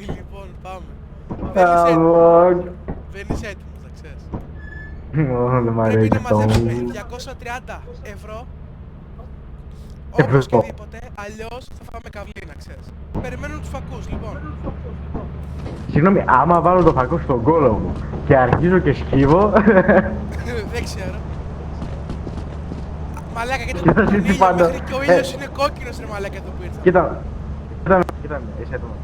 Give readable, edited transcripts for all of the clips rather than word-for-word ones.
Λοιπόν, πάμε. Δεν είσαι έτοιμος, να ξέρεις. Πρέπει να μαζέψουμε 230 ευρώ. Όπως και δίποτε, αλλιώς θα φάμε καυλή, να ξέρεις. Περιμένουν τους φακούς, λοιπόν. Συγγνώμη, άμα βάλω το φακό στον κόλο μου και αρχίζω και σκύβω... Δεν ξέρω. Μαλάκα, κοίτα Κοίτα, τον εσύ ήλιο πάντα. μέχρι και ο ήλιος είναι κόκκινος, ρε μαλάκα, εδώ που ήρθα. Κοίτα με, είσαι έτοιμος.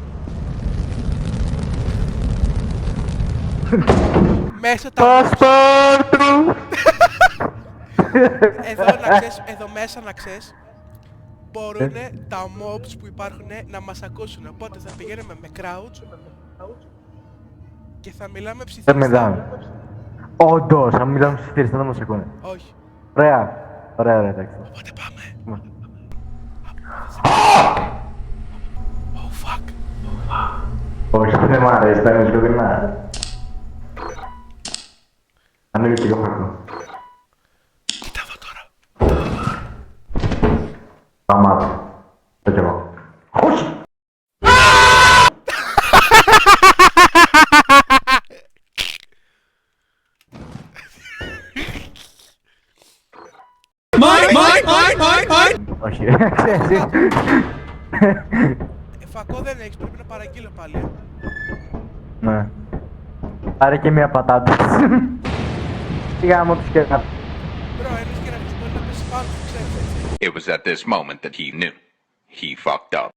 Μέσα τα... Πασπάρτου! Εδώ μέσα να ξέρεις, μπορούν τα mobs που υπάρχουν να μας ακούσουν. Οπότε θα πηγαίνουμε με crouch και θα μιλάμε ψιθυριστά. Όντως, αν μιλάμε ψιθυριστά θα μας ακούνε. Όχι. Ωραία, εντάξει. Οπότε πάμε. Oh fuck. Όχι, δεν μ' αρέσει, θα είναι σκοτεινά. Ανοίγει και το φακό. Κοίτα εδώ τώρα. Αμά, το κι εγώ. Όχι! Όχι, ξέρεις. Φακό δεν έχεις, πρέπει να παραγγείλω πάλι. Ναι. Πάρε και μία πατάτα. Τι γάμο τους και να... Μπρο, ένας και να πεις μπορεί να πέσει πάνω σου, ξέρεις έτσι. It was at this moment that he knew. He fucked up.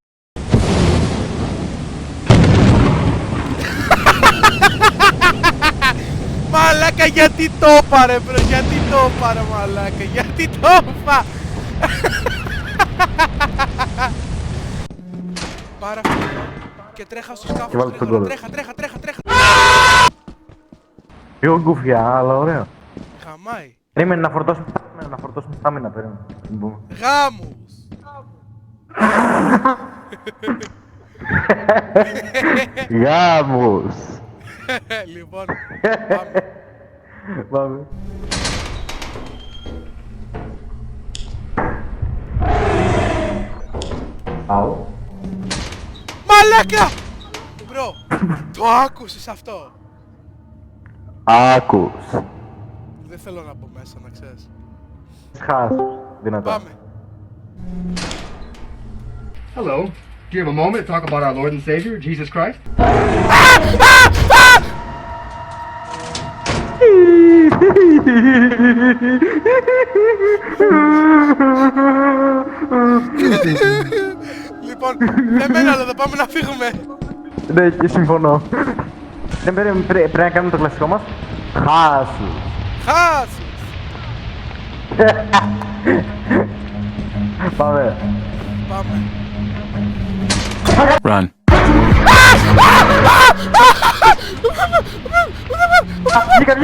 Μαλάκα, γιατί το έπαρε, μπρο, γιατί το έπαρε, μαλάκα, γιατί το έπα. Πάρα αυτό και τρέχα στο σκάφος γρήγορα, τρέχα. Πιο γκουφιά, αλλά ωραίο. Χαμάει. Περίμενε να φορτώσουμε στάμινα, περίμενε. Γάμους. Γάμους. Λοιπόν, πάμε. Πάμε. Αου. Μαλάκα! Μπρο, το άκουσες αυτό. Άκους. Δεν θέλω να μπω μέσα, να ξέρεις. Σχάς. Δυνατά. Πάμε. Hello. Do you have a moment to talk about our Lord and Savior, Jesus Christ? Λοιπόν, δεν μένει άλλο, θα πάμε να φύγουμε. Ναι, και συμφωνώ. Δεν πρέπει να κάνουμε το κλασικό μας. Χάσου. Χάσου. Πάμε. Πάμε. Run. Βγήκα.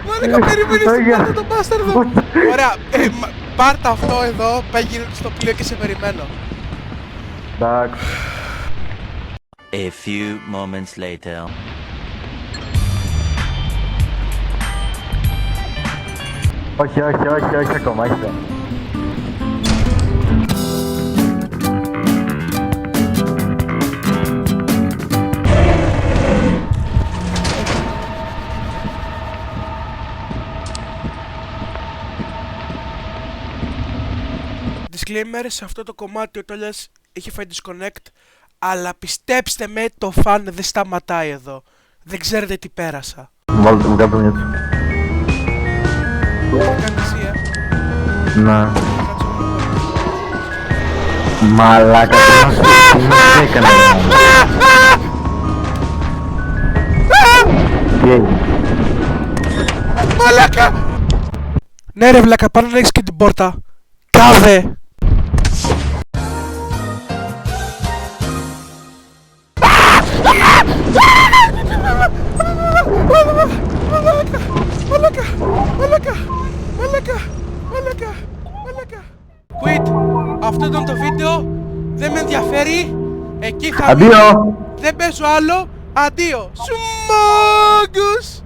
Μάλακα, περιμένεις αυτό το μπάσταρδο. Ωραία, πάρ' αυτό εδώ, πήγαινε στο πλοίο και σε περιμένω. Εντάξει. A few moments later. Όχι ακόμα, όχι. Disclaimer, σε αυτό το κομμάτι ο Τόλιας είχε φάει disconnect, αλλά πιστέψτε με, το φαν δεν σταματάει εδώ. Δεν ξέρετε τι πέρασα. Βγάλε το μυαλό του. Κάτι εσύ, Να. Κάτσε Μαλάκα, τι μας έκανε. Τι έγινε. Μαλάκα! Ναι ρε βλάκα, πάνω να έχεις και την πόρτα. Κάβε! Quit! Αυτό ήταν το βίντεο. Δεν με ενδιαφέρει. Εκεί θα μείνω. Αντίο. Δεν παίζω άλλο. Αντίο. Σουμόγκους!